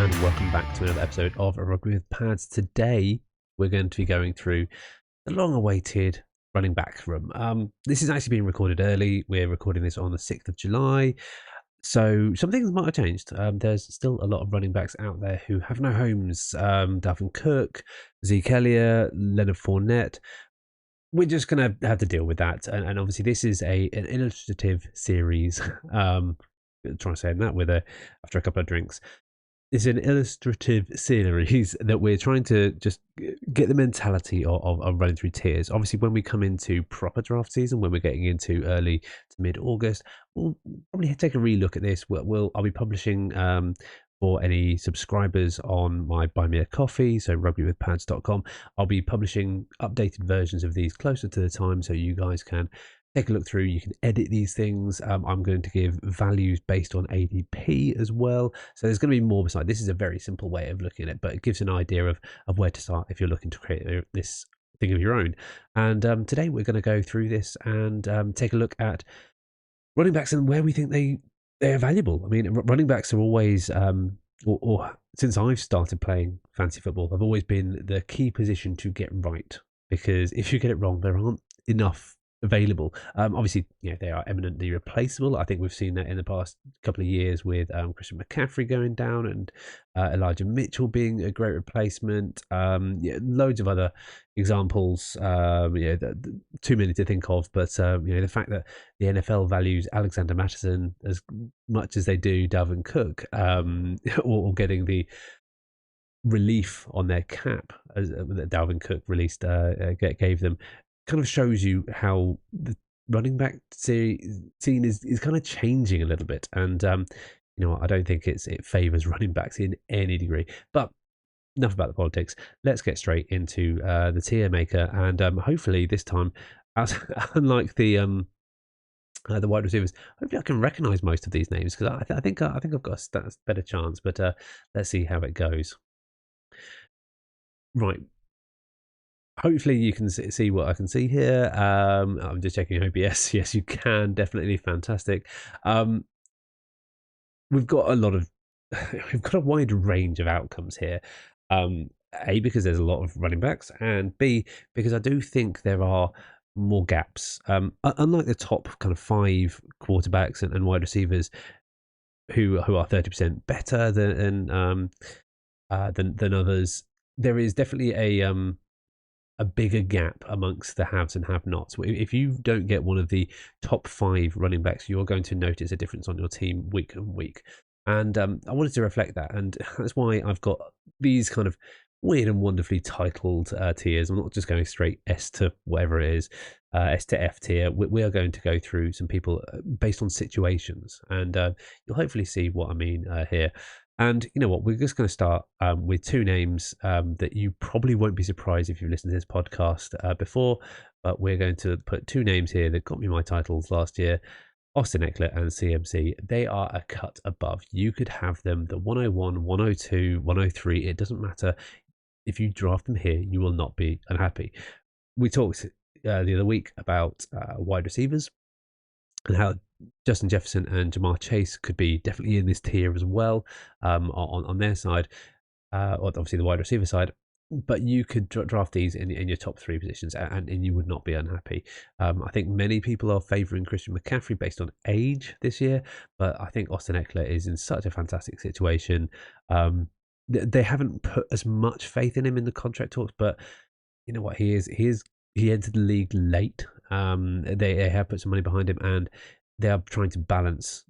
and welcome back to another episode of Rugby with Pads. Today, we're going to be going through the long-awaited running back room. This is actually being recorded early. We're recording this on the 6th of July. So some things might have changed. There's still a lot of running backs out there who have no homes. Dalvin Cook, Zeke Elliott, Leonard Fournette. We're just going to have to deal with that. And obviously, this is an illustrative series. Trying to say that with after a couple of drinks. It's an illustrative series that we're trying to just get the mentality of running through tiers. Obviously, when we come into proper draft season, when we're getting into early to mid-August, we'll probably take a relook at this. I'll be publishing for any subscribers on my Buy Me a Coffee, so rugbywithpads.com. I'll be publishing updated versions of these closer to the time so you guys can take a look through. You can edit these things. I'm going to give values based on ADP as well. So there's going to be more beside. This is a very simple way of looking at it, but it gives an idea of where to start if you're looking to create this thing of your own. And today we're going to go through this and take a look at running backs and where we think they're valuable. I mean, running backs are always, or since I've started playing fantasy football, I've always been the key position to get right, because if you get it wrong, there aren't enough available. Obviously, they are eminently replaceable. I think we've seen that in the past couple of years with Christian McCaffrey going down and Elijah Mitchell being a great replacement. Loads of other examples. Too many to think of, but the fact that the NFL values Alexander Mattison as much as they do Dalvin Cook, or getting the relief on their cap that Dalvin Cook gave them, kind of shows you how the running back scene is kind of changing a little bit. And I don't think it favors running backs in any degree. But enough about the politics. Let's get straight into the tier maker, and hopefully this time, unlike the wide receivers, hopefully I can recognize most of these names, because I think I've got a better chance. But let's see how it goes. Right. Hopefully you can see what I can see here. I'm just checking OBS. Yes, you can. Definitely fantastic. We've got a wide range of outcomes here. A, because there's a lot of running backs, and B, because I do think there are more gaps. Unlike the top kind of 5 quarterbacks and wide receivers who are 30% better than others, there is definitely a bigger gap amongst the haves and have-nots. If you don't get one of the top 5 running backs, you're going to notice a difference on your team week on week. And I wanted to reflect that, and that's why I've got these kind of weird and wonderfully titled tiers. I'm not just going straight S to whatever it is, S to F tier. We are going to go through some people based on situations, and you'll hopefully see what I mean here. And you know what? We're just going to start with 2 names that you probably won't be surprised if you've listened to this podcast before, but we're going to put 2 names here that got me my titles last year: Austin Eckler and CMC. They are a cut above. You could have them the 101, 102, 103. It doesn't matter. If you draft them here, you will not be unhappy. We talked the other week about wide receivers and how Justin Jefferson and Jamar Chase could be definitely in this tier as well, on their side, or obviously the wide receiver side. But you could draft these in your top 3 positions, and you would not be unhappy. I think many people are favouring Christian McCaffrey based on age this year, but I think Austin Eckler is in such a fantastic situation. They haven't put as much faith in him in the contract talks, but you know what? He entered the league late. They have put some money behind him, and they are trying to balance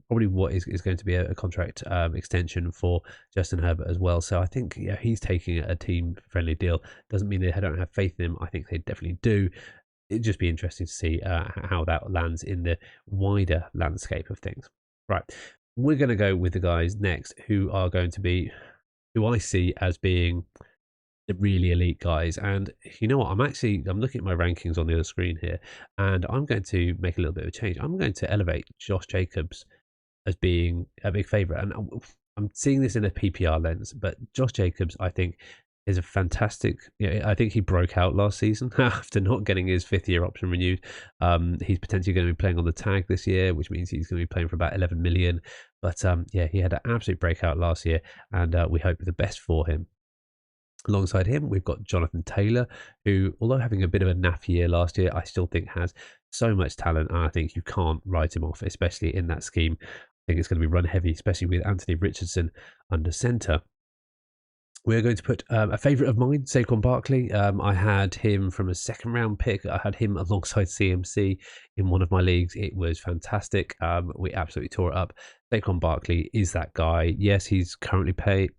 probably what is going to be a contract extension for Justin Herbert as well. So I think he's taking a team-friendly deal. Doesn't mean they don't have faith in him. I think they definitely do. It'd just be interesting to see how that lands in the wider landscape of things. Right. We're going to go with the guys next who I see as being the really elite guys. And you know what? I'm looking at my rankings on the other screen here, and I'm going to make a little bit of a change. I'm going to elevate Josh Jacobs as being a big favourite. And I'm seeing this in a PPR lens, but Josh Jacobs, I think, is a fantastic. I think he broke out last season after not getting his 5th-year option renewed. He's potentially going to be playing on the tag this year, which means he's going to be playing for about 11 million. But yeah, he had an absolute breakout last year, and we hope the best for him. Alongside him, we've got Jonathan Taylor, who, although having a bit of a naff year last year, I still think has so much talent, and I think you can't write him off, especially in that scheme. I think it's going to be run heavy, especially with Anthony Richardson under centre. We're going to put a favourite of mine, Saquon Barkley. I had him from a 2nd-round pick. I had him alongside CMC in one of my leagues. It was fantastic. We absolutely tore it up. Saquon Barkley is that guy. Yes, he's currently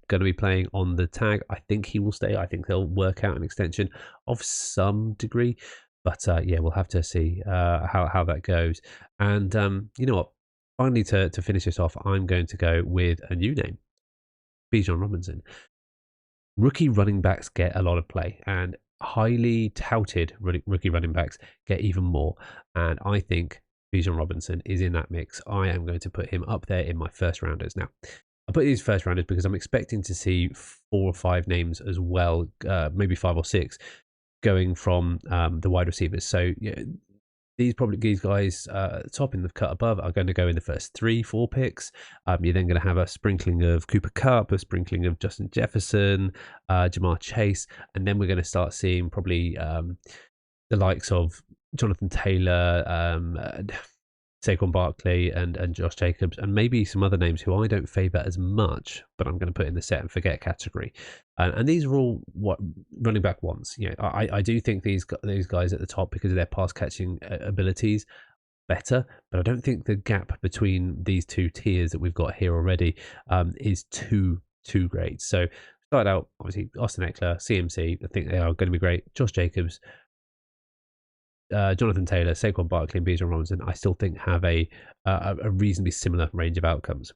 going to be playing on the tag. I think he will stay. I think they'll work out an extension of some degree. But yeah, we'll have to see how that goes. And you know what? Finally, to finish this off, I'm going to go with a new name, Bijan Robinson. Rookie running backs get a lot of play, and highly touted rookie running backs get even more. And I think Bijan Robinson is in that mix. I am going to put him up there in my first rounders. Now, I put these first rounders because I'm expecting to see 4 or 5 names as well, maybe 5 or 6, going from the wide receivers. So yeah, these guys top in the cut above are going to go in the first 3-4 picks. You're then going to have a sprinkling of Cooper Kupp, a sprinkling of Justin Jefferson, Jamar Chase, and then we're going to start seeing probably the likes of Jonathan Taylor, Saquon Barkley, and Josh Jacobs, and maybe some other names who I don't favour as much, but I'm going to put in the set and forget category. And these are all what running back wants. I do think these guys at the top, because of their pass catching abilities, better, but I don't think the gap between these 2 tiers that we've got here already is too great. So started out obviously Austin Eckler, CMC. I think they are going to be great. Josh Jacobs, Jonathan Taylor, Saquon Barkley, and Bijan Robinson, I still think have a reasonably similar range of outcomes.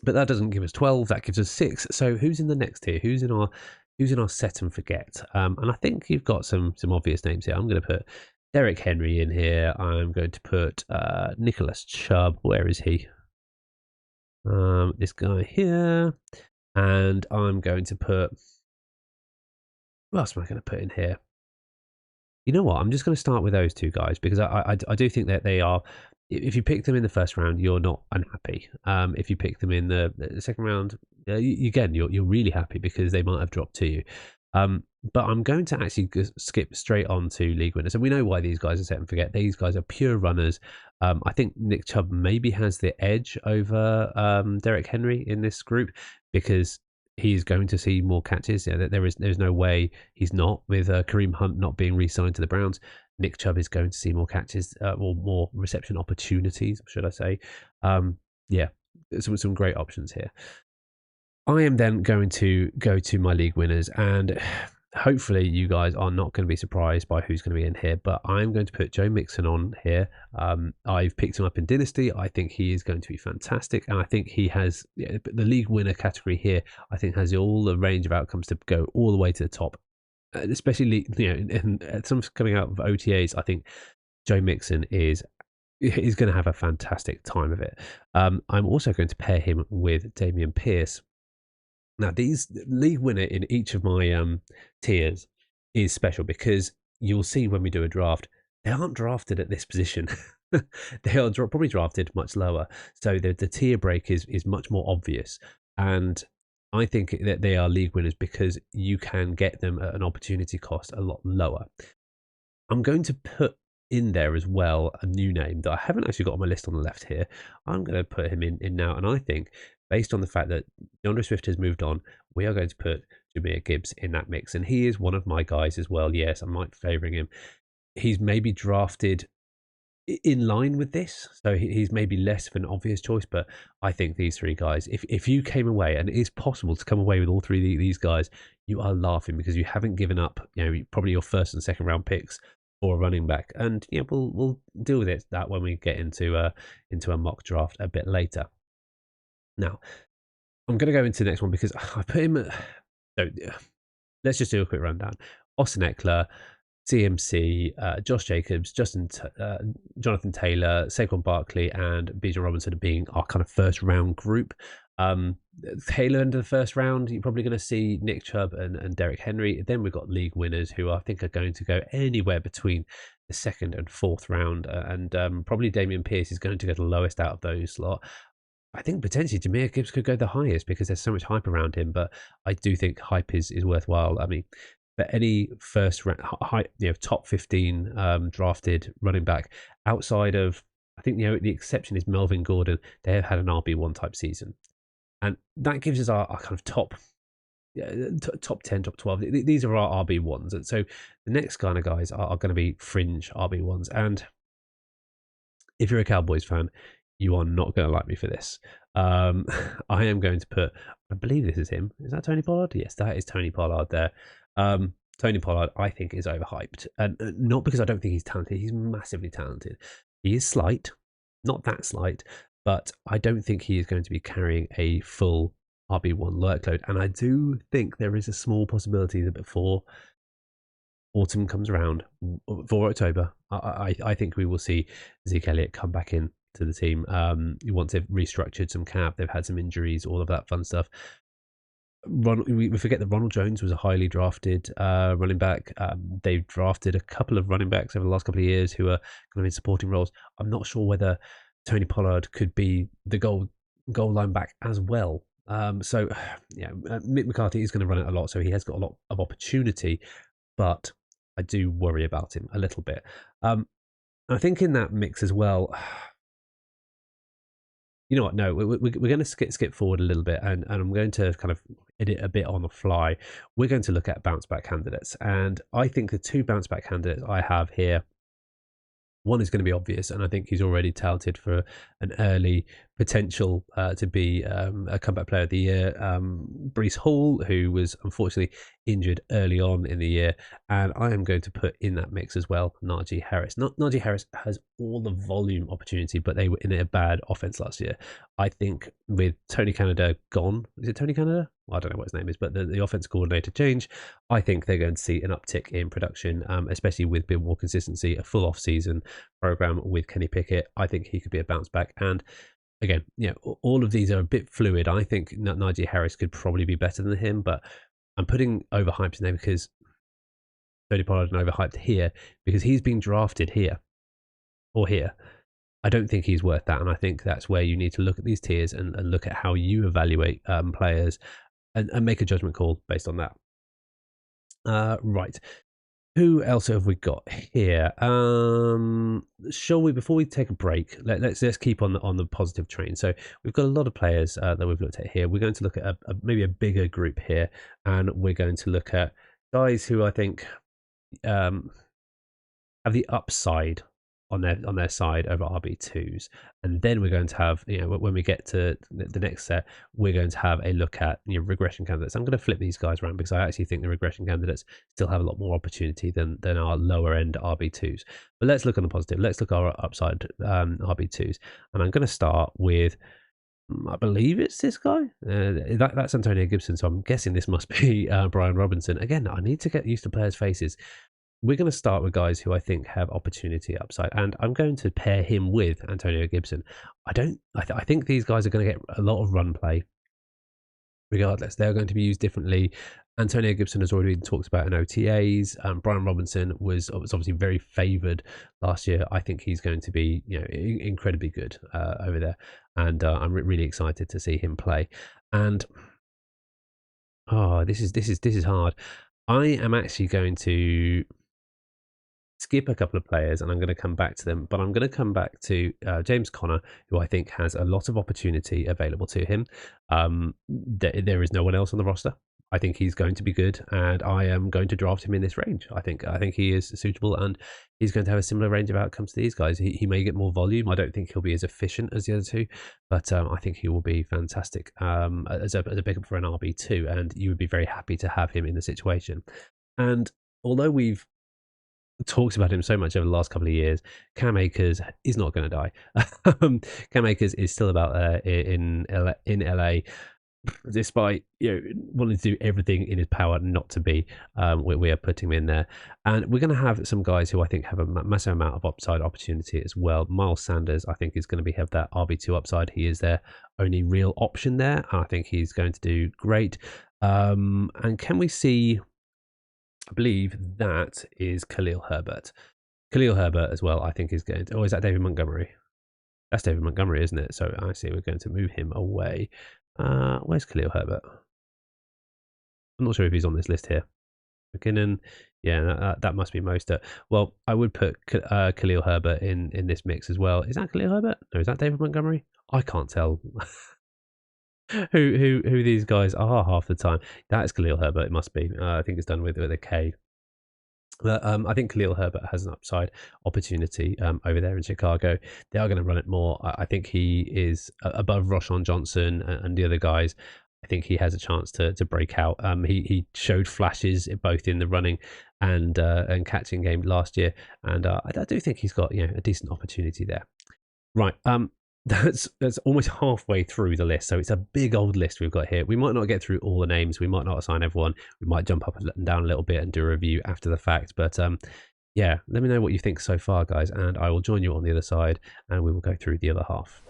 But that doesn't give us 12. That gives us 6. So who's in the next tier? Who's in our set and forget? And I think you've got some obvious names here. I'm going to put Derrick Henry in here. I'm going to put Nicholas Chubb. Where is he? This guy here. And I'm going to put... Who else am I going to put in here? You know what? I'm just going to start with those 2 guys, because I do think that they are. If you pick them in the first round, you're not unhappy. If you pick them in the 2nd round, again, you're really happy because they might have dropped to you. But I'm going to actually skip straight on to league winners, and we know why these guys are set and forget. These guys are pure runners. I think Nick Chubb maybe has the edge over Derrick Henry in this group, because he's going to see more catches. There's no way he's not, with Kareem Hunt not being re-signed to the Browns. Nick Chubb is going to see more catches, or more reception opportunities, should I say. Yeah, some great options here. I am then going to go to my league winners, and hopefully you guys are not going to be surprised by who's going to be in here, but I'm going to put Joe Mixon on here. I've picked him up in Dynasty. I think he is going to be fantastic, and I think he has the league winner category here. I think has all the range of outcomes to go all the way to the top, especially in some coming out of OTAs. I think Joe Mixon is going to have a fantastic time of it. I'm also going to pair him with Dameon Pierce. Now, these league winner in each of my tiers is special, because you'll see when we do a draft, they aren't drafted at this position. They are probably drafted much lower. So the tier break is much more obvious. And I think that they are league winners because you can get them at an opportunity cost a lot lower. I'm going to put in there as well a new name that I haven't actually got on my list on the left here. I'm going to put him in now, and I think based on the fact that DeAndre Swift has moved on, we are going to put Jahmyr Gibbs in that mix, and he is one of my guys as well. Yes, I might favouring him. He's maybe drafted in line with this, so he's maybe less of an obvious choice, but I think these 3 guys, if you came away, and it is possible to come away with all 3 of these guys, you are laughing, because you haven't given up probably your 1st and 2nd round picks for a running back. And we'll deal with that when we get into a mock draft a bit later. Now, I'm going to go into the next one because I put him so let's just do a quick rundown. Austin Eckler, CMC, Josh Jacobs, Jonathan Taylor, Saquon Barkley, and Bijan Robinson being our kind of first round group. tail end of the first round, you're probably going to see Nick Chubb and Derrick Henry. Then we've got league winners who I think are going to go anywhere between the second and fourth round, and probably Damian Pierce is going to get the lowest out of those lot. I think potentially Jahmyr Gibbs could go the highest because there's so much hype around him, but I do think hype is worthwhile. I mean, for any first round, top 15 drafted running back outside of, I think the exception is Melvin Gordon. They have had an RB1 type season, and that gives us our kind of top 10, top 12. These are our RB1s, and so the next kind of guys are going to be fringe RB1s. And if you're a Cowboys fan, you are not going to like me for this. I am going to put, I believe this is him. Is that Tony Pollard? Yes, that is Tony Pollard there. Tony Pollard, I think, is overhyped. And not because I don't think he's talented. He's massively talented. He is slight, not that slight, but I don't think he is going to be carrying a full RB1 workload. And I do think there is a small possibility that before autumn comes around, for October, I think we will see Zeke Elliott come back in to the team. Once they've restructured some cap, they've had some injuries, all of that fun stuff. We forget that Ronald Jones was a highly drafted running back. They've drafted a couple of running backs over the last couple of years who are kind of in supporting roles. I'm not sure whether Tony Pollard could be the goal line back as well. So Mick McCarthy is going to run it a lot, so he has got a lot of opportunity, but I do worry about him a little bit. I think in that mix as well, you know what? No, we're going to skip forward a little bit, and I'm going to kind of edit a bit on the fly. We're going to look at bounce back candidates, and I think the two bounce back candidates I have here, one is going to be obvious, and I think he's already touted for an early potential to be a comeback player of the year. Breece Hall, who was unfortunately injured early on in the year, and I am going to put in that mix as well Najee Harris. Najee Harris has all the volume opportunity, but they were in a bad offense last year. I think with Tony Canada gone, is it Tony Canada? I don't know what his name is, but the offense coordinator change, I think they're going to see an uptick in production, especially with a bit more consistency, a full off-season program with Kenny Pickett. I think he could be a bounce back. And again, all of these are a bit fluid. I think Najee Harris could probably be better than him, but I'm putting overhyped in there because Tony Pollard and overhyped here because he's been drafted here or here. I don't think he's worth that, and I think that's where you need to look at these tiers and look at how you evaluate players and make a judgment call based on that. Right. Who else have we got here? Shall we, before we take a break, let's keep on the positive train. So we've got a lot of players that we've looked at here. We're going to look at maybe a bigger group here, and we're going to look at guys who I think have the upside on their side over RB2s, and then we're going to have, when we get to the next set, we're going to have a look at regression candidates. I'm going to flip these guys around because I actually think the regression candidates still have a lot more opportunity than our lower end RB2s. But let's look on the positive. Let's look at our upside RB2s, and I'm going to start with, I believe it's this guy. That's Antonio Gibson, so I'm guessing this must be Brian Robinson. Again, I need to get used to players' faces. We're going to start with guys who I think have opportunity upside, and I'm going to pair him with Antonio Gibson. I think these guys are going to get a lot of run play. Regardless, they're going to be used differently. Antonio Gibson has already been talked about in OTAs. Brian Robinson was obviously very favoured last year. I think he's going to be incredibly good over there, and I'm really excited to see him play. And this is hard. I am actually going to skip a couple of players, and I'm going to come back to them, but I'm going to come back to James Conner, who I think has a lot of opportunity available to him. There is no one else on the roster. I think he's going to be good, and I am going to draft him in this range. I think he is suitable, and he's going to have a similar range of outcomes to these guys. He may get more volume. I don't think he'll be as efficient as the other two, but I think he will be fantastic as a pickup for an RB2, and you would be very happy to have him in the situation. And although we've talks about him so much over the last couple of years, Cam Akers is not going to die. Cam Akers is still about in LA. despite wanting to do everything in his power not to be. We are putting him in there, and we're going to have some guys who I think have a massive amount of upside opportunity as well. Miles Sanders, I think, is going to have that RB2 upside. He is their only real option there. I think he's going to do great. And can we see? I believe that is Khalil Herbert. Khalil Herbert as well, I think, is going to. Oh, is that David Montgomery? That's David Montgomery, isn't it? So I see we're going to move him away. Where's Khalil Herbert? I'm not sure if he's on this list here. McKinnon, yeah, that must be Mostert. Well, I would put Khalil Herbert in this mix as well. Is that Khalil Herbert? No, is that David Montgomery? I can't tell who these guys are half the time. That is Khalil Herbert. It must be. I think it's done with a K. But I think Khalil Herbert has an upside opportunity over there in Chicago. They are going to run it more. I think he is above Roschon Johnson and the other guys. I think he has a chance to break out. He showed flashes both in the running and catching game last year, and I do think he's got a decent opportunity there. Right. That's almost halfway through the list, so it's a big old list we've got here. We might not get through all the names, we might not assign everyone, we might jump up and down a little bit and do a review after the fact, but yeah, let me know what you think so far, guys, and I will join you on the other side and we will go through the other half.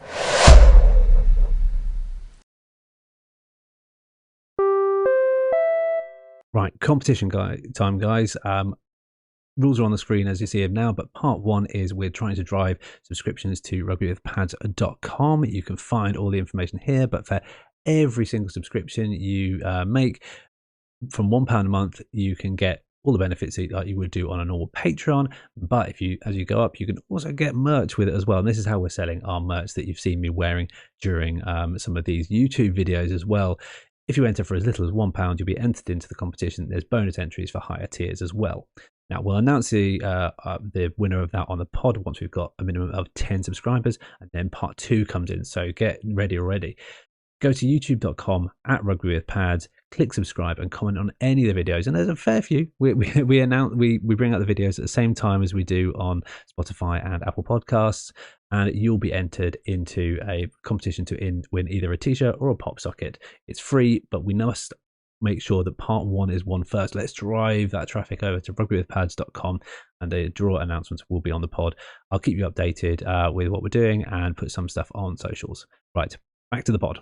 Right, competition time, guys. Rules are on the screen as you see them now, but part one is we're trying to drive subscriptions to rugbywithpads.com. You can find all the information here, but for every single subscription you make from £1 a month, you can get all the benefits that you would do on a normal Patreon. But as you go up, you can also get merch with it as well. And this is how we're selling our merch that you've seen me wearing during some of these YouTube videos as well. If you enter for as little as £1, you'll be entered into the competition. There's bonus entries for higher tiers as well. Now, we'll announce the winner of that on the pod once we've got a minimum of 10 subscribers, and then part two comes in. So get ready already. Go to youtube.com/rugbywithpads, click subscribe, and comment on any of the videos. And there's a fair few. We bring out the videos at the same time as we do on Spotify and Apple Podcasts, and you'll be entered into a competition to win either a t-shirt or a pop socket. It's free, but we must make sure that part one is won first. Let's drive that traffic over to rugbywithpads.com, and the draw announcements will be on the pod. I'll keep you updated with what we're doing and put some stuff on socials. Right, back to the pod.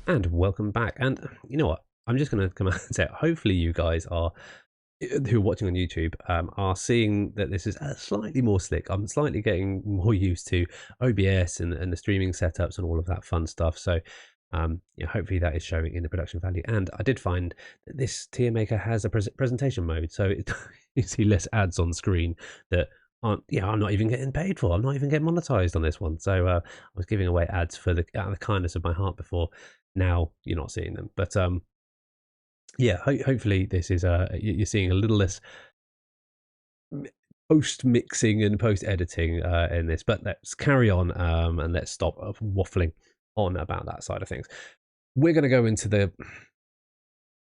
And welcome back. And you know what? I'm just going to come out and say, hopefully you guys who are watching on YouTube are seeing that this is slightly more slick. I'm slightly getting more used to OBS and the streaming setups and all of that fun stuff. So hopefully that is showing in the production value. And I did find that this tier maker has a presentation mode, so you see less ads on screen that I'm not even getting paid for. I'm not even getting monetized on this one. So I was giving away ads for the kindness of my heart before. Now you're not seeing them, but yeah, hopefully this is you're seeing a little less post mixing and post editing in this. But let's carry on and let's stop waffling on about that side of things. We're going to go into the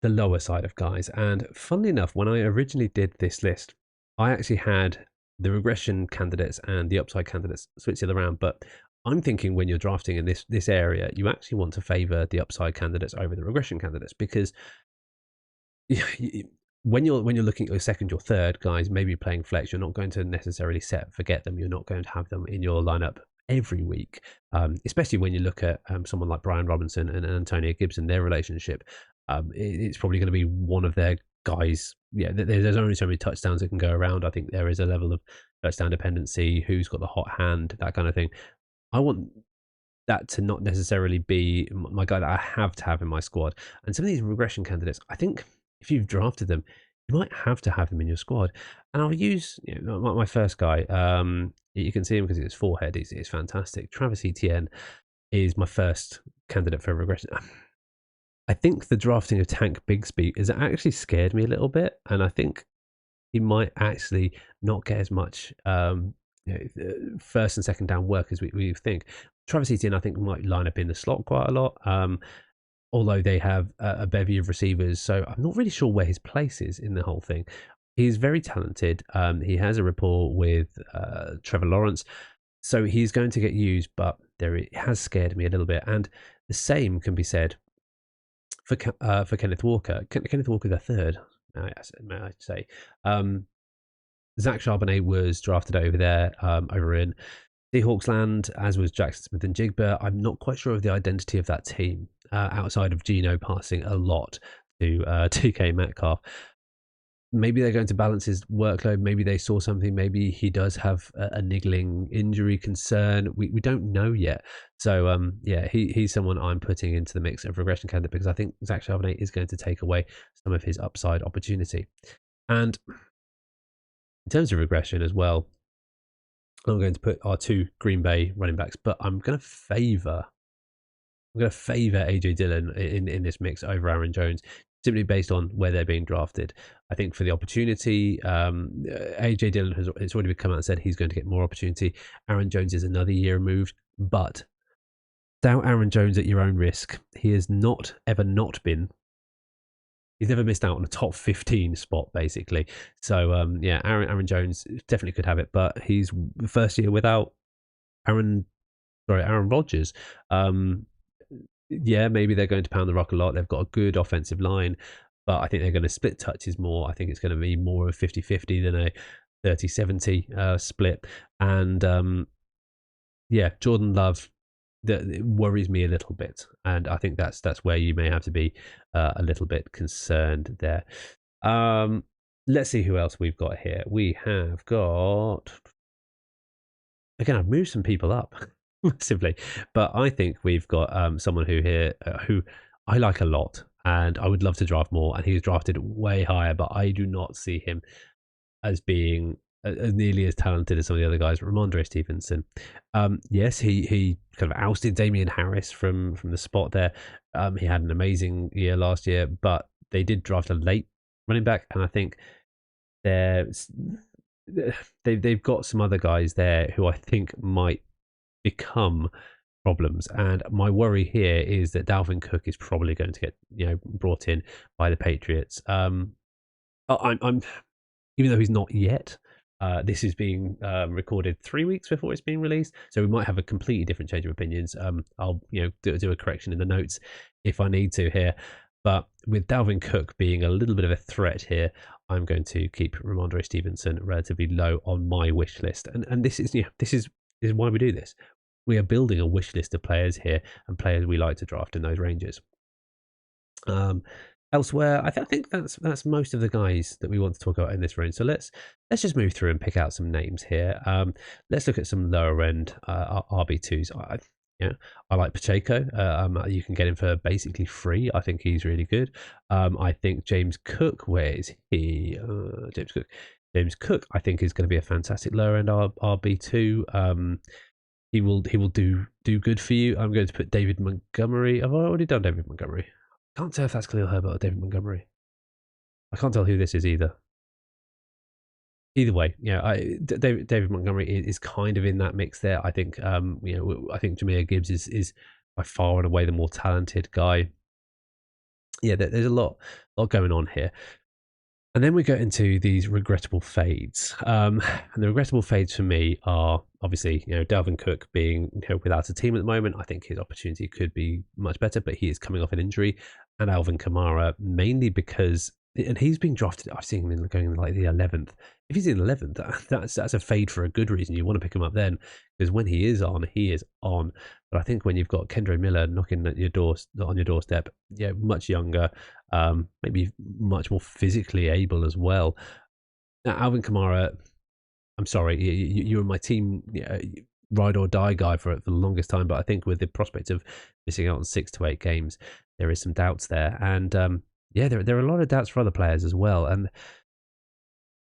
lower side of guys, and funnily enough, when I originally did this list, I actually had the regression candidates and the upside candidates switch the other around. But I'm thinking when you're drafting in this area, you actually want to favor the upside candidates over the regression candidates, because when you're looking at your second or third guys, maybe playing flex, you're not going to necessarily forget them. You're not going to have them in your lineup every week, especially when you look at someone like Brian Robinson and Antonio Gibson. Their relationship, it's probably going to be one of their guys. Yeah, there's only so many touchdowns that can go around. I think there is a level of touchdown dependency, who's got the hot hand, that kind of thing. I want that to not necessarily be my guy that I have to have in my squad. And some of these regression candidates, I think if you've drafted them, you might have to have them in your squad. And I'll use my first guy. You can see him because it's forehead. It's fantastic. Travis Etienne is my first candidate for regression. I think the drafting of Tank Bigsby has actually scared me a little bit, and I think he might actually not get as much first and second down work as we think. Travis Etienne, I think, might line up in the slot quite a lot, although they have a bevy of receivers, so I'm not really sure where his place is in the whole thing. He's very talented. He has a rapport with Trevor Lawrence, So he's going to get used, but it has scared me a little bit. And the same can be said for Kenneth Walker. Kenneth Walker the third, may I say. Zach Charbonnet was drafted over there, over in Seahawks land, as was Jackson Smith and Jigba. I'm not quite sure of the identity of that team, outside of Geno passing a lot to TK Metcalf. Maybe they're going to balance his workload. Maybe they saw something. Maybe he does have a niggling injury concern. We don't know yet. So yeah, he's someone I'm putting into the mix of regression candidate because I think Zach Charbonnet is going to take away some of his upside opportunity. And in terms of regression as well, I'm going to put our two Green Bay running backs, but I'm going to favour AJ Dillon in this mix over Aaron Jones, simply based on where they're being drafted. I think for the opportunity, AJ Dillon has already come out and said he's going to get more opportunity. Aaron Jones is another year removed, but doubt Aaron Jones at your own risk. He has he's never missed out on a top 15 spot, basically. So yeah, Aaron Jones definitely could have it, but he's the first year without Aaron Rodgers. Yeah, maybe they're going to pound the rock a lot. They've got a good offensive line, but I think they're going to split touches more. I think it's going to be more of 50-50 than a 30-70 split. And yeah, Jordan Love, that worries me a little bit, and I think that's where you may have to be a little bit concerned there. Let's see who else we've got here. We have got, again, I've moved some people up massively, but I think we've got someone who I like a lot, and I would love to draft more, and he's drafted way higher, but I do not see him as being as nearly as talented as some of the other guys. Ramondre Stevenson, yes, he kind of ousted Damian Harris from the spot there. He had an amazing year last year, but they did draft a late running back, and I think they've got some other guys there who I think might become problems. And my worry here is that Dalvin Cook is probably going to get brought in by the Patriots. I'm even though he's not yet. This is being recorded 3 weeks before it's being released, so we might have a completely different change of opinions. I'll do a correction in the notes if I need to here. But with Dalvin Cook being a little bit of a threat here, I'm going to keep Ramondre Stevenson relatively low on my wish list. And this is why we do this. We are building a wish list of players here and players we like to draft in those ranges. Elsewhere, I think that's most of the guys that we want to talk about in this range. So let's just move through and pick out some names here. Let's look at some lower end RB2s. I like Pacheco. You can get him for basically free. I think he's really good. I think James Cook, where is he? James Cook, I think, is going to be a fantastic lower end RB2. He will do good for you. I'm going to put David Montgomery. Have I already done David Montgomery? I can't tell if that's Khalil Herbert or David Montgomery. I can't tell who this is either. Either way, David Montgomery is kind of in that mix there. I think I think Jahmyr Gibbs is by far and away the more talented guy. Yeah, there's a lot going on here. And then we go into these regrettable fades. And the regrettable fades for me are obviously, Dalvin Cook being without a team at the moment. I think his opportunity could be much better, but he is coming off an injury. And Alvin Kamara, mainly because, and he's being drafted, I've seen him going in like the 11th. If he's in 11th, that's a fade for a good reason. You want to pick him up then, because when he is on, he is on. But I think when you've got Kendre Miller knocking at on your doorstep, much younger, maybe much more physically able as well. Now, Alvin Kamara, I'm sorry, you were my team ride or die guy for the longest time, but I think with the prospect of missing out on 6 to 8 games, there is some doubts there. And there are a lot of doubts for other players as well. And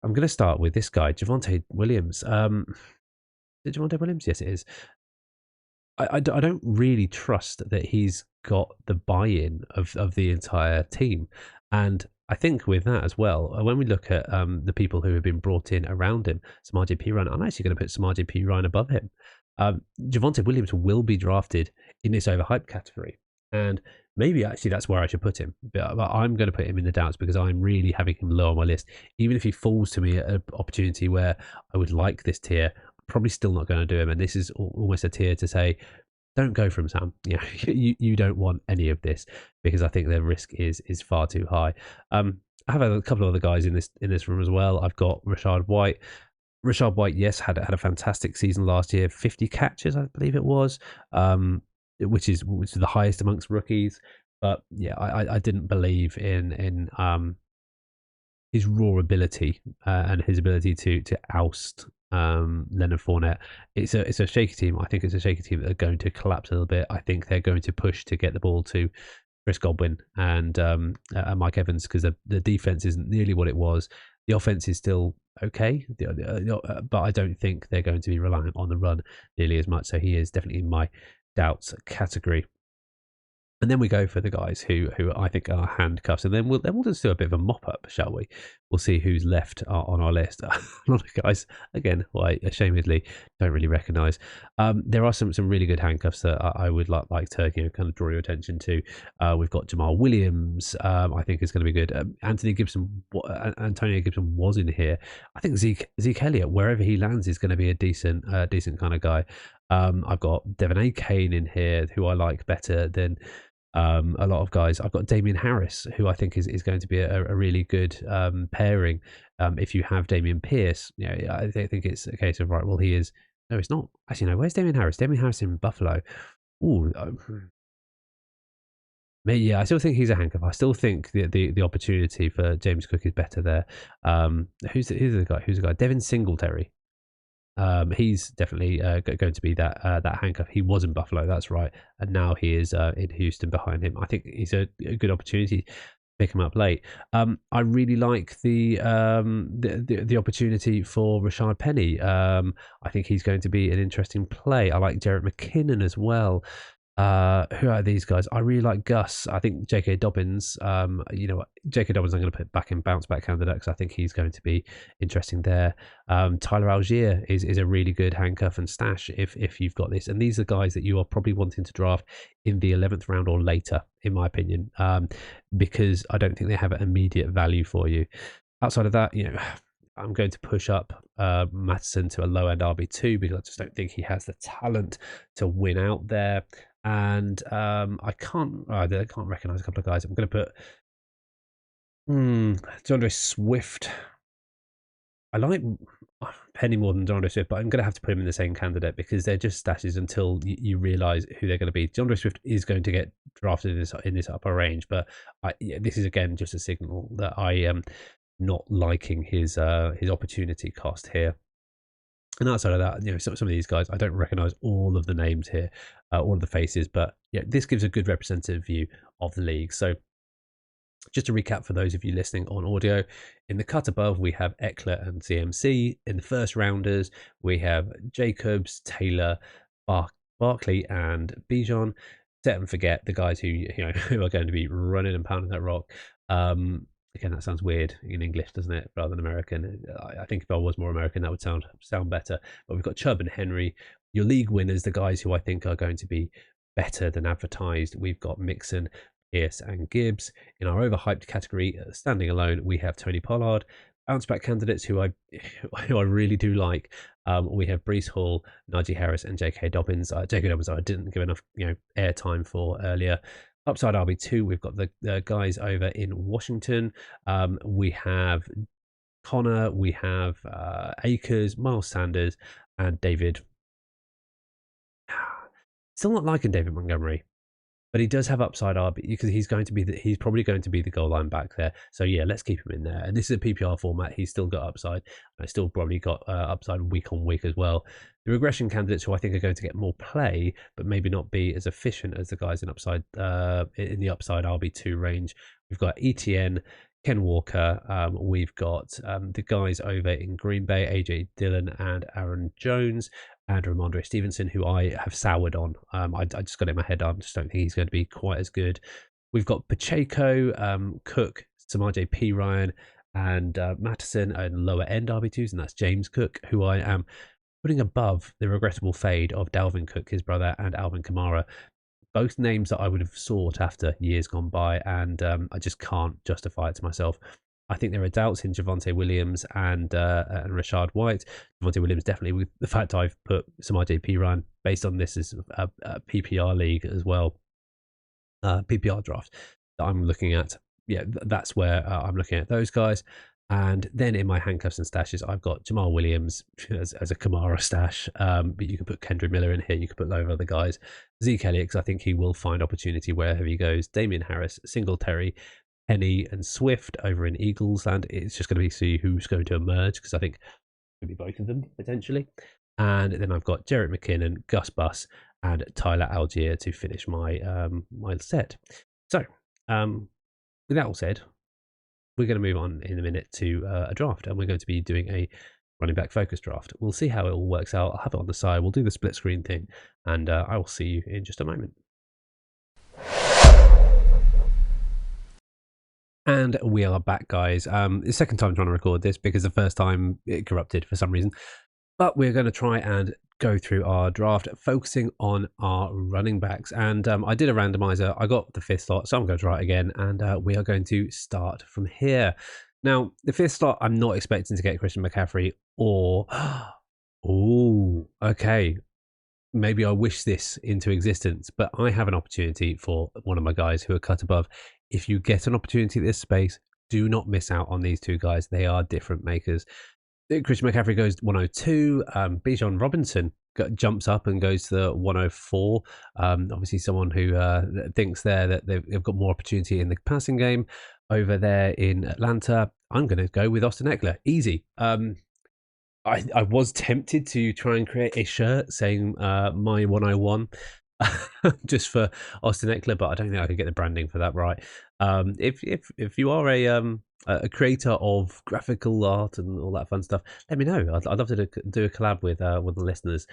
I'm going to start with this guy, Javonte Williams. Is it Javonte Williams? Yes, it is. I don't really trust that he's got the buy-in of the entire team. And I think with that as well, when we look at the people who have been brought in around him, Samaje Perine, I'm actually going to put Samaje Perine above him. Javonte Williams will be drafted in this overhyped category. And maybe actually that's where I should put him. But I'm going to put him in the doubts because I'm really having him low on my list. Even if he falls to me at an opportunity where I would like this tier, probably still not going to do him. And this is almost a tier to say, don't go for him, Sam. You don't want any of this, because I think the risk is far too high. I have a couple of other guys in this room as well. I've got Rashad White. Rashad White, yes, had a fantastic season last year, 50 catches, I believe it was, which is the highest amongst rookies. But yeah, I didn't believe in his raw ability and his ability to oust Leonard Fournette. It's a shaky team. I think it's a shaky team that are going to collapse a little bit. I think they're going to push to get the ball to Chris Godwin and Mike Evans, because the defense isn't nearly what it was. The offense is still okay, but I don't think they're going to be reliant on the run nearly as much. So he is definitely in my doubts category. And then we go for the guys who I think are handcuffs, and then we'll just do a bit of a mop up, shall we? We'll see who's left on our list. A lot of guys, again, who I ashamedly don't really recognise. There are some really good handcuffs that I would like to kind of draw your attention to. We've got Jamal Williams. I think is going to be good. Antonio Gibson was in here. I think Zeke Elliott, wherever he lands, is going to be a decent kind of guy. I've got Devin A.K.A in here, who I like better than a lot of guys. I've got Damian Harris, who I think is going to be a really good pairing. If you have Damian Pierce, I think it's a case of, right, well, he is. No, it's not. Actually, no, where's Damian Harris? Damian Harris in Buffalo. Ooh. Yeah, I still think he's a handcuff. I still think the opportunity for James Cook is better there. Who's the guy? Devin Singletary. He's definitely going to be that handcuff. He was in Buffalo, that's right, and now he is in Houston behind him. I think he's a good opportunity to pick him up late. I really like the opportunity for Rashad Penny. I think he's going to be an interesting play. I like Jarrett McKinnon as well. Who are these guys? I really like Gus. I think J.K. Dobbins. J.K. Dobbins I'm going to put back in bounce back candidate, because I think he's going to be interesting there. Tyler Algier is a really good handcuff and stash if you've got this. And these are guys that you are probably wanting to draft in the 11th round or later, in my opinion, because I don't think they have an immediate value for you. Outside of that, I'm going to push up Mattison to a low end RB2, because I just don't think he has the talent to win out there. And I can't recognize a couple of guys. I'm going to put DeAndre Swift. I like Penny more than DeAndre Swift, but I'm going to have to put him in the same candidate, because they're just stashes until you realize who they're going to be. DeAndre Swift is going to get drafted in this upper range, but this is again just a signal that I am not liking his opportunity cost here. And outside of that, some of these guys, I don't recognize all of the names here, all of the faces, but this gives a good representative view of the league. So just to recap for those of you listening on audio, in the cut above, we have Eckler and CMC. In the first rounders, we have Jacobs, Taylor, Barkley, and Bijan. Set and forget the guys who are going to be running and pounding that rock. Again, that sounds weird in English, doesn't it, rather than American? I think if I was more American, that would sound better. But we've got Chubb and Henry. Your league winners, the guys who I think are going to be better than advertised. We've got Mixon, Pierce, and Gibbs. In our overhyped category, standing alone, we have Tony Pollard. Bounce back candidates who I really do like. We have Breece Hall, Najee Harris, and J.K. Dobbins. J.K. Dobbins I didn't give enough airtime for earlier. Upside RB2, we've got the guys over in Washington. We have Connor, we have Akers, Miles Sanders, and David. Still not liking David Montgomery, but he does have upside RB, because he's probably going to be the goal line back there. So yeah, let's keep him in there. And this is a PPR format. He's still got upside. I still probably got upside week on week as well. The regression candidates who I think are going to get more play, but maybe not be as efficient as the guys in the upside RB2 range. We've got ETN, Ken Walker. We've got the guys over in Green Bay, AJ Dillon and Aaron Jones, and Ramondre Stevenson, who I have soured on. I just got it in my head. I just don't think he's going to be quite as good. We've got Pacheco, Cook, Samaje Perine, and Mattison, and lower end RB2s, and that's James Cook, who I am putting above the regrettable fade of Dalvin Cook, his brother, and Alvin Kamara. Both names that I would have sought after years gone by, and I just can't justify it to myself. I think there are doubts in Javonte Williams and Rashad White. Javonte Williams definitely, with the fact I've put some RJP run based on this as a PPR league as well, PPR draft that I'm looking at. Yeah, that's where I'm looking at those guys. And then in my handcuffs and stashes, I've got Jamal Williams as a Kamara stash. But you can put Kendrick Miller in here. You can put a load of other guys. Zeke Elliott, because I think he will find opportunity wherever he goes. Damian Harris, Singletary, Penny, and Swift over in Eagles. And it's just going to be see who's going to emerge, because I think it could be both of them potentially. And then I've got Jarrett McKinnon, Gus Bus, and Tyler Algier to finish my my set. So, with that all said, we're going to move on in a minute to a draft, and we're going to be doing a running back focus draft. We'll see how it all works out. I'll have it on the side. We'll do the split screen thing, and I will see you in just a moment. And we are back, guys. The second time trying to record this because the first time it corrupted for some reason. But we're going to try and go through our draft, focusing on our running backs. And I did a randomizer. I got the 5th slot, so I'm going to try it again. And we are going to start from here. Now, the 5th slot, I'm not expecting to get Christian McCaffrey or... oh, okay. Maybe I wish this into existence, but I have an opportunity for one of my guys who are cut above. If you get an opportunity at this space, do not miss out on these two guys. They are different makers. Christian McCaffrey goes 102. Bijan Robinson jumps up and goes to the 104. Obviously, someone who thinks there that they've got more opportunity in the passing game over there in Atlanta. I'm going to go with Austin Eckler. Easy. I was tempted to try and create a shirt saying my 101 just for Austin Eckler, but I don't think I could get the branding for that right. If you are a creator of graphical art and all that fun stuff, let me know. I'd love to do a collab with the listeners.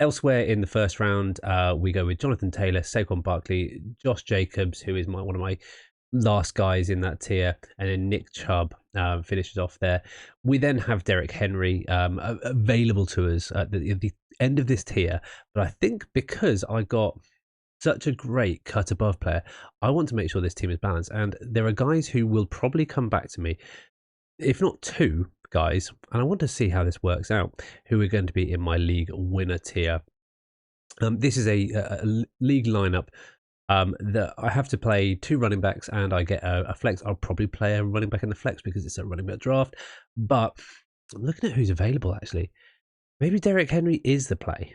Elsewhere in the first round, we go with Jonathan Taylor, Saquon Barkley, Josh Jacobs, who is one of my last guys in that tier, and then Nick Chubb finishes off there. We then have Derrick Henry available to us at the end of this tier, but I think because I got such a great cut above player, I want to make sure this team is balanced, and there are guys who will probably come back to me, if not 2 guys, and I want to see how this works out, who are going to be in my league winner tier. This is a league lineup that I have to play 2 running backs and I get a flex. I'll probably play a running back in the flex because it's a running back draft, but I'm looking at who's available actually. Maybe Derrick Henry is the play.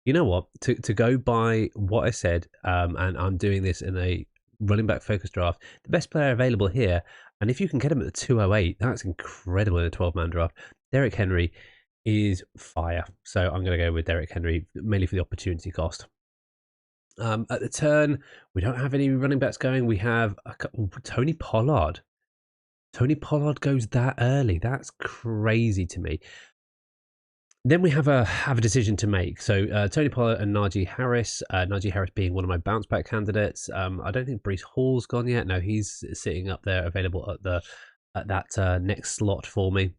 You know what? To go by what I said, and I'm doing this in a running back focus draft, the best player available here, and if you can get him at the 208, that's incredible in a 12-man draft. Derrick Henry is fire. So I'm going to go with Derrick Henry, mainly for the opportunity cost. At the turn, we don't have any running backs going. We have Tony Pollard. Tony Pollard goes that early. That's crazy to me. Then we have a decision to make. So Tony Pollard and Najee Harris. Najee Harris being one of my bounce back candidates. I don't think Breece Hall's gone yet. No, he's sitting up there, available at that next slot for me.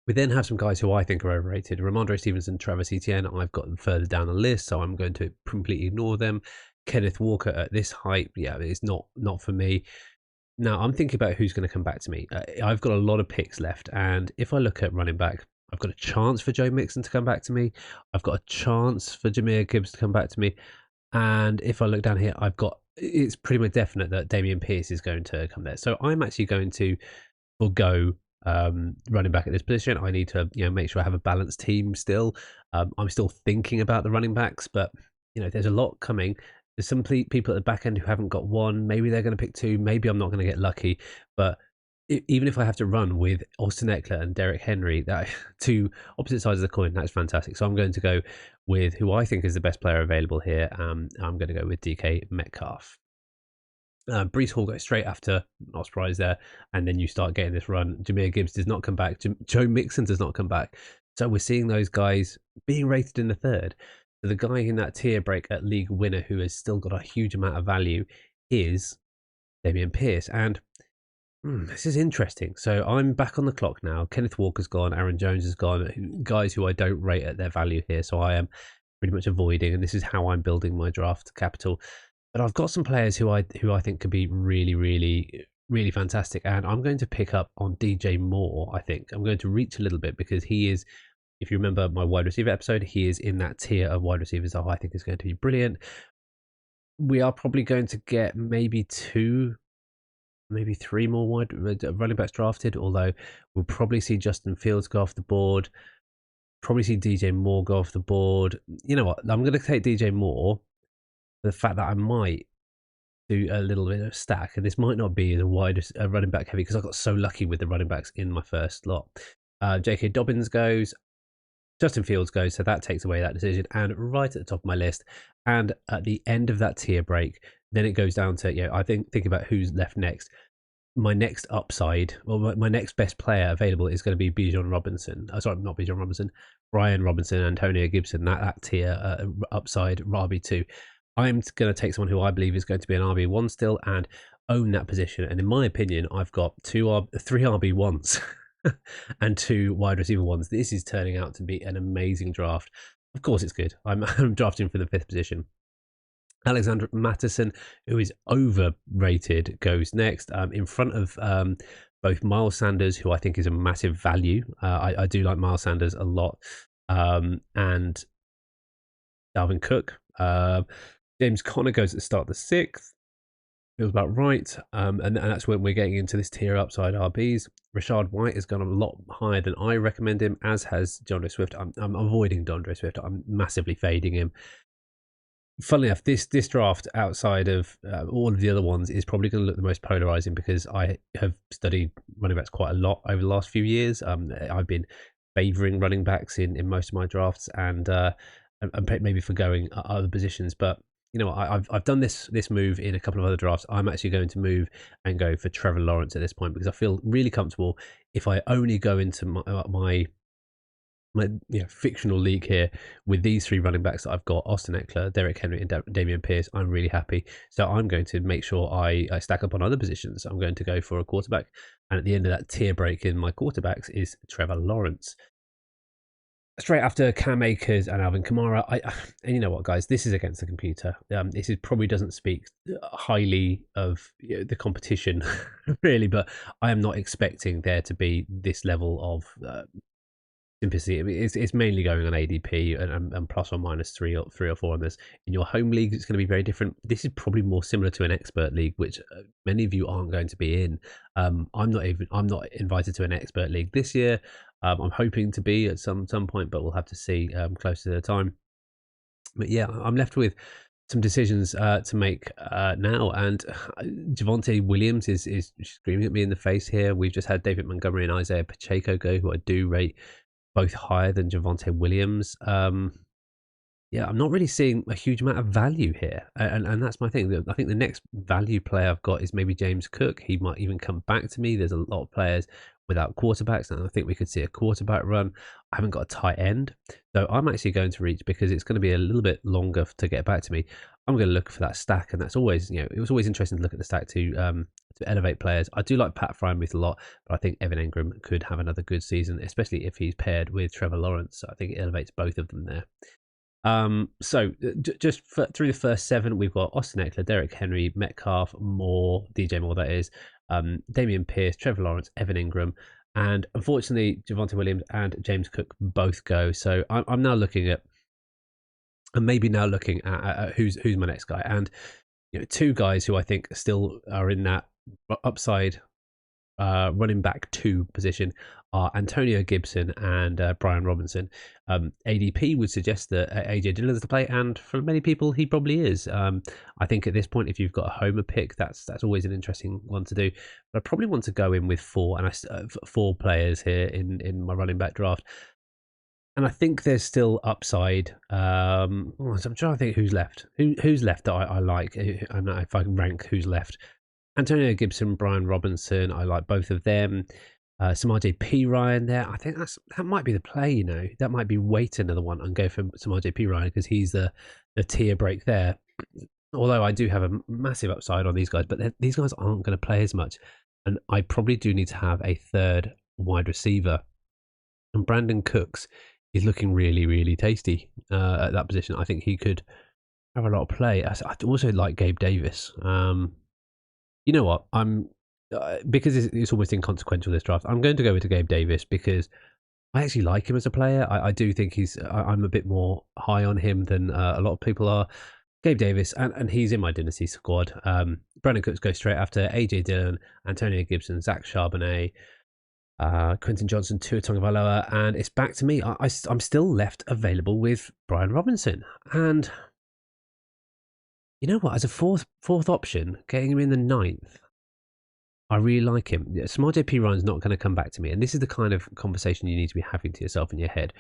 We then have some guys who I think are overrated. Ramondre Stevenson, Travis Etienne, I've got them further down the list, so I'm going to completely ignore them. Kenneth Walker at this height, yeah, it's not for me. Now, I'm thinking about who's going to come back to me. I've got a lot of picks left, and if I look at running back, I've got a chance for Joe Mixon to come back to me. I've got a chance for Jahmyr Gibbs to come back to me. And if I look down here, it's pretty much definite that Dameon Pierce is going to come there. So I'm actually going to forgo running back at this position. I need to make sure I have a balanced team still. I'm still thinking about the running backs, but there's a lot coming. There's some people at the back end who haven't got one. Maybe they're going to pick 2. Maybe I'm not going to get lucky. But even if I have to run with Austin Eckler and Derrick Henry, that 2 opposite sides of the coin, that's fantastic. So I'm going to go with who I think is the best player available here. I'm going to go with DK Metcalf. Breece Hall goes straight after, not surprised there, and then you start getting this run. Jahmyr Gibbs does not come back. Joe Mixon does not come back. So we're seeing those guys being rated in the 3rd. So the guy in that tier break at league winner who has still got a huge amount of value is Dameon Pierce. And this is interesting. So I'm back on the clock now. Kenneth Walker's gone. Aaron Jones is gone. Guys who I don't rate at their value here. So I am pretty much avoiding, and this is how I'm building my draft capital. But I've got some players who I think could be really, really really fantastic. And I'm going to pick up on DJ Moore. I think I'm going to reach a little bit because he is, if you remember my wide receiver episode, he is in that tier of wide receivers that I think is going to be brilliant. We are probably going to get maybe two, maybe three more wide running backs drafted, although we'll probably see Justin Fields go off the board, probably see DJ Moore go off the board. You know what? I'm going to take DJ Moore. The fact that I might do a little bit of stack, and this might not be as wide as a running back heavy because I got so lucky with the running backs in my first lot. J.K. Dobbins goes, Justin Fields goes, so that takes away that decision. And right at the top of my list, and at the end of that tier break, then it goes down to, I think about who's left next. My next upside, or my next best player available is going to be Bijan Robinson. Sorry, not Bijan Robinson, Brian Robinson, Antonio Gibson. That tier upside RB2. I'm going to take someone who I believe is going to be an RB1 still and own that position. And in my opinion, I've got three RB1s and two wide receiver ones. This is turning out to be an amazing draft. Of course, it's good. I'm drafting for the 5th position. Alexander Mattison, who is overrated, goes next, in front of both Miles Sanders, who I think is a massive value. I do like Miles Sanders a lot, and Dalvin Cook. James Conner goes at the start of the 6th. Feels about right, and that's when we're getting into this tier upside RBs. Rashad White has gone a lot higher than I recommend him, as has DeAndre Swift. I'm avoiding DeAndre Swift. I'm massively fading him. Funnily enough, this draft outside of all of the other ones is probably going to look the most polarizing because I have studied running backs quite a lot over the last few years. I've been favoring running backs in most of my drafts and maybe forgoing other positions. But you know, I've done this move in a couple of other drafts. I'm actually going to move and go for Trevor Lawrence at this point because I feel really comfortable if I only go into my fictional league here with these 3 running backs that I've got: Austin Eckler, Derrick Henry, and Dameon Pierce. I'm really happy. So I'm going to make sure I stack up on other positions. I'm going to go for a quarterback, and at the end of that tier break in my quarterbacks is Trevor Lawrence. Straight after Cam Akers and Alvin Kamara, and you know what, guys, this is against the computer. This is probably doesn't speak highly of the competition, really, but I am not expecting there to be this level of simplicity. I mean, it's mainly going on ADP and plus or minus three or 4 on this. In your home league, it's going to be very different. This is probably more similar to an expert league, which many of you aren't going to be in. I'm not invited to an expert league this year. I'm hoping to be at some point, but we'll have to see closer to the time. But yeah, I'm left with some decisions to make now, and Javonte Williams is screaming at me in the face here. We've just had David Montgomery and Isaiah Pacheco go, who I do rate both higher than Javonte Williams. Yeah, I'm not really seeing a huge amount of value here, and that's my thing. I think the next value player I've got is maybe James Cook. He might even come back to me. There's a lot of players without quarterbacks, and I think we could see a quarterback run. I haven't got a tight end, so I'm actually going to reach, because it's going to be a little bit longer to get back to me. I'm going to look for that stack, and that's always, it was always interesting to look at the stack to elevate players. I do like Pat Freiermuth a lot, but I think Evan Engram could have another good season, especially if he's paired with Trevor Lawrence. So I think it elevates both of them there. So through the first 7, we've got Austin Eckler, Derrick Henry, Metcalf, Moore, DJ Moore, that is, Dameon Pierce, Trevor Lawrence, Evan Engram, and unfortunately Javonte Williams and James Cook both go. So I'm now looking at, who's my next guy, and 2 guys who I think still are in that upside running back 2 position are Antonio Gibson and Brian Robinson. ADP would suggest that AJ Dillon's the play, and for many people he probably is. I think at this point, if you've got a homer pick, that's always an interesting one to do. But I probably want to go in with 4 players here in my running back draft. And I think there's still upside. So I'm trying to think who's left. Who's left that I like. I don't know if I can rank who's left. Antonio Gibson, Brian Robinson, I like both of them. Samaje Perine there. I think that might be the play, That might be wait another one and go for Samaje Perine because he's the tier break there. Although I do have a massive upside on these guys, but these guys aren't going to play as much. And I probably do need to have a 3rd wide receiver. And Brandon Cooks is looking really, really tasty at that position. I think he could have a lot of play. I also like Gabe Davis. You know what? I'm because it's almost inconsequential, this draft, I'm going to go with Gabe Davis because I actually like him as a player. I do think I'm a bit more high on him than a lot of people are. Gabe Davis, and he's in my dynasty squad. Brandon Cooks goes straight after A.J. Dillon, Antonio Gibson, Zach Charbonnet, Quentin Johnson, Tua Tagovailoa, and it's back to me. I'm still left available with Brian Robinson, and you know what? As a fourth option, getting him in the ninth, I really like him. Smart JP Ryan's not going to come back to me, and this is the kind of conversation you need to be having to yourself in your head.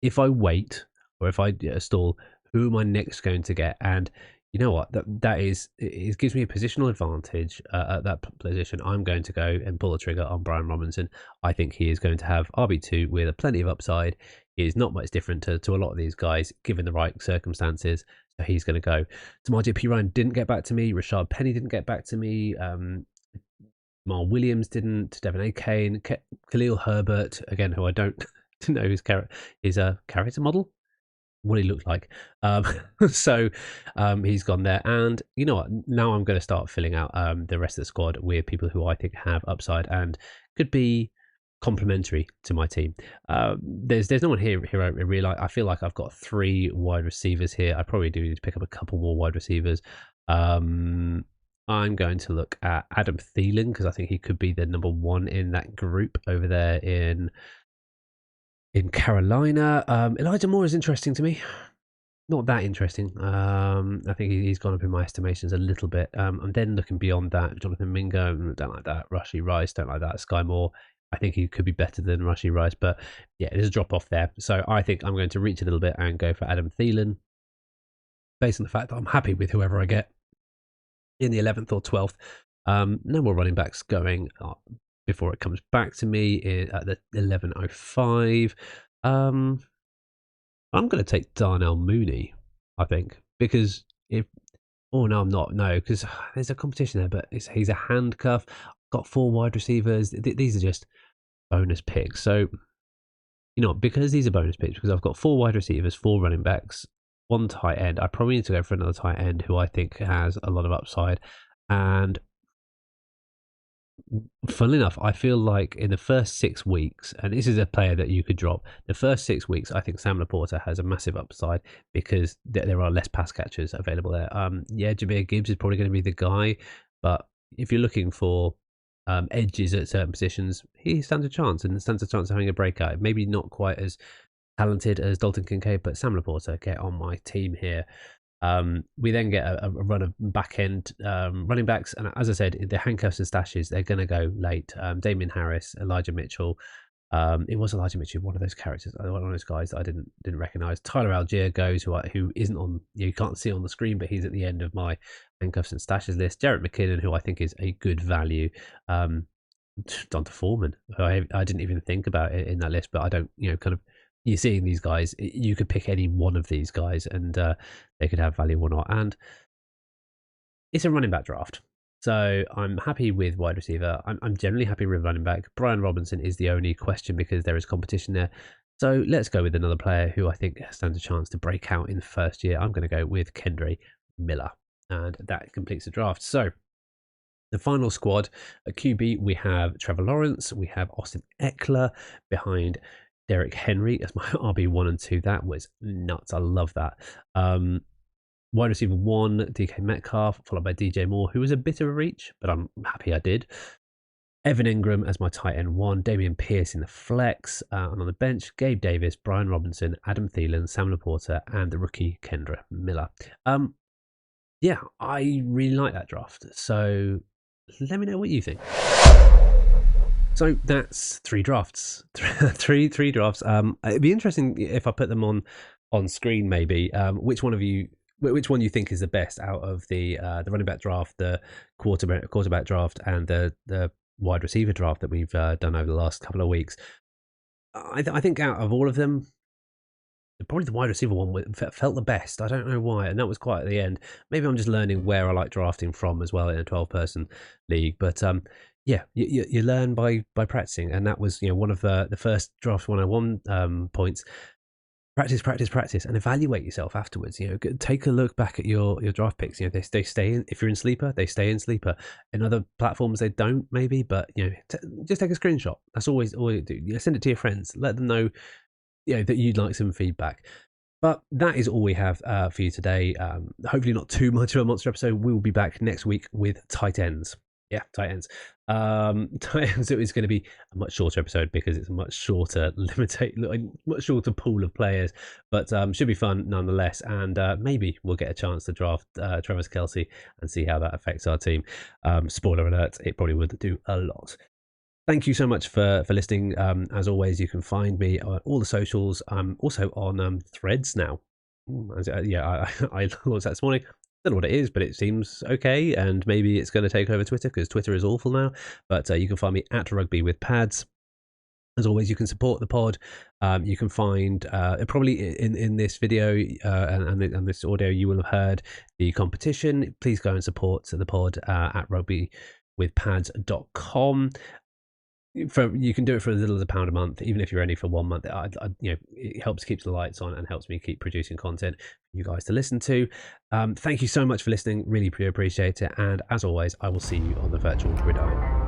If I wait or if I stall, who am I next going to get? And you know what? That is, it gives me a positional advantage at that position. I'm going to go and pull the trigger on Brian Robinson. I think he is going to have RB2 with a plenty of upside. He is not much different to a lot of these guys, given the right circumstances. So he's going to go. Jamal JP Ryan didn't get back to me. Rashad Penny didn't get back to me. Jamal Williams didn't. Devin A.K.A. and Khalil Herbert, again, who I don't know his character model, what he looked like. So he's gone there. And you know what? Now I'm going to start filling out the rest of the squad with people who I think have upside and could be complementary to my team. There's no one here I really like. I feel like I've got 3 wide receivers here. I probably do need to pick up a couple more wide receivers. I'm going to look at Adam Thielen because I think he could be the number 1 in that group over there in Carolina. Elijah Moore is interesting to me. Not that interesting. I think he's gone up in my estimations a little bit. I'm then looking beyond that. Jonathan Mingo, don't like that. Rashee Rice, don't like that. Sky Moore, I think he could be better than Rashee Rice. But yeah, there's a drop off there. So I think I'm going to reach a little bit and go for Adam Thielen based on the fact that I'm happy with whoever I get in the 11th or 12th. No more running backs going before it comes back to me at the 11:05. I'm going to take Darnell Mooney, I think, because no, I'm not. No, because there's a competition there, but he's a handcuff. Got 4 wide receivers. These are just bonus picks. So, you know, because these are bonus picks, because I've got 4 wide receivers, 4 running backs, 1 tight end, I probably need to go for another tight end who I think has a lot of upside. And funnily enough, I feel like in the first 6 weeks, and this is a player that you could drop, the first 6 weeks, I think Sam Laporta has a massive upside because there are less pass catchers available there. Yeah, Jahmyr Gibbs is probably going to be the guy, but if you're looking for edges at certain positions, he stands a chance and stands a chance of having a breakout. Maybe not quite as talented as Dalton Kincaid, but Sam Laporta, get on my team here. We then get a run of back end running backs, and as I said, the handcuffs and stashes, they're going to go late. Damian Harris, Elijah Mitchell. It was Elijah Mitchell, one of those characters, one of those guys that I didn't recognize. Tyler Algier goes, who isn't on, you can't see on the screen, but he's at the end of my handcuffs and stashes list. Jarrett McKinnon, who I think is a good value. Donta Foreman, who I didn't even think about in that list, but I don't, kind of, you're seeing these guys, you could pick any one of these guys and they could have value or not. And it's a running back draft. So I'm happy with wide receiver. I'm generally happy with running back. Brian Robinson is the only question because there is competition there. So let's go with another player who I think stands a chance to break out in the first year. I'm going to go with Kendre Miller. And that completes the draft. So the final squad, at QB, we have Trevor Lawrence. We have Austin Eckler behind Derrick Henry as my RB1 and 2. That was nuts. I love that. Wide receiver 1, DK Metcalf, followed by DJ Moore, who was a bit of a reach, but I'm happy I did. Evan Ingram as my tight end 1, Damian Pierce in the flex, and on the bench, Gabe Davis, Brian Robinson, Adam Thielen, Sam Laporta, and the rookie Kendre Miller. Yeah, I really like that draft. So let me know what you think. So that's 3 drafts, three drafts. It'd be interesting if I put them on screen, maybe. Which one you think is the best out of the running back draft, the quarterback draft, and the wide receiver draft that we've done over the last couple of weeks? I think out of all of them, probably the wide receiver one felt the best. I don't know why, and that was quite at the end. Maybe I'm just learning where I like drafting from as well in a 12-person league. But yeah, you learn by practicing, and that was one of the first draft 101 points. practice, and evaluate yourself afterwards. Take a look back at your draft picks. They stay in. If you're in Sleeper, they stay in Sleeper. In other platforms, they don't, maybe. But just take a screenshot. That's always all you do. Send it to your friends. Let them know, that you'd like some feedback. But that is all we have for you today. Hopefully not too much of a monster episode. We will be back next week with tight ends. Yeah, tight ends. Tight ends is going to be a much shorter episode because it's a much shorter much shorter pool of players, but should be fun nonetheless. And maybe we'll get a chance to draft Travis Kelce and see how that affects our team. Spoiler alert: it probably would do a lot. Thank you so much for listening. As always, you can find me on all the socials. I'm also on Threads now. I launched that this morning. Don't know what it is, but it seems okay, and maybe it's going to take over Twitter because Twitter is awful now. But you can find me at Rugby with Pads. As always, you can support the pod. You can find probably in this video and this audio, you will have heard the competition. Please go and support the pod at rugbywithpads.com. You can do it for as little as £1 a month, even if you're only for 1 month. It helps keep the lights on and helps me keep producing content for you guys to listen to. Thank you so much for listening. Really appreciate it. And as always, I will see you on the virtual gridiron.